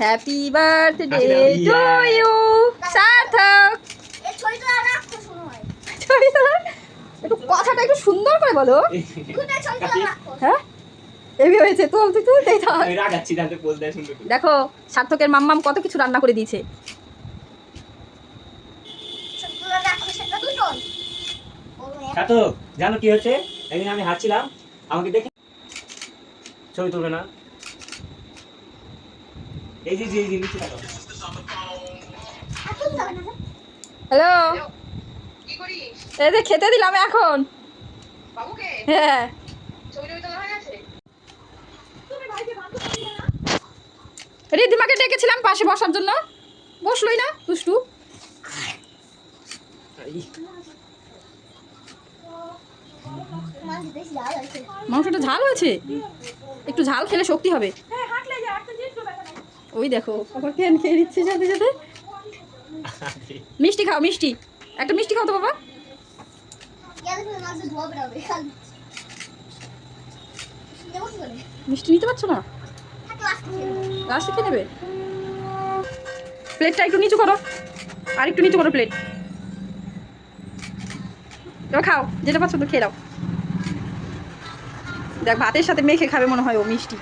Happy birthday to you সার্থক। একটু কথাটা একটু সুন্দর করে বলো। হ্যাঁ এবি হয়েছে, তুল তুই তুলতেই থাক। দেখো সার্থকের মাম্মাম কত কিছু রান্না করে দিয়েছে। সার্থক জানো কি হচ্ছে, একদিন আমি হাঁটছিলাম, আমাকে দেখে ছবি তুলবে না? এই যে যে নিচে থাকো। হ্যালো, কি করিস? এই যে খেতে দিলাম এখন। বাবুকে হ্যাঁ ছবি তোলা হয়ে গেছে? রিদিমাকে ডেকেছিলাম পাশে বসার জন্য, বসলোই না দুষ্টু। মাংসটা ঝাল হয়েছে, একটু ঝাল খেলে শক্তি হবে। ওই দেখো আবার কেন খেয়ে দিচ্ছে সাথে সাথে। মিষ্টি খাও, মিষ্টি একটা মিষ্টি খাও তো বাবা। মিষ্টি নিতে পারছো না, লাস্টে খেয়ে নেবে। প্লেটটা একটু নিচু করো, আর একটু নিচু করো প্লেট। এবার খাও, যেটা পাচ্ছ তো খেয়ে দাও। দেখ ভাতের সাথে মেখে খাবে মনে হয় ও মিষ্টি।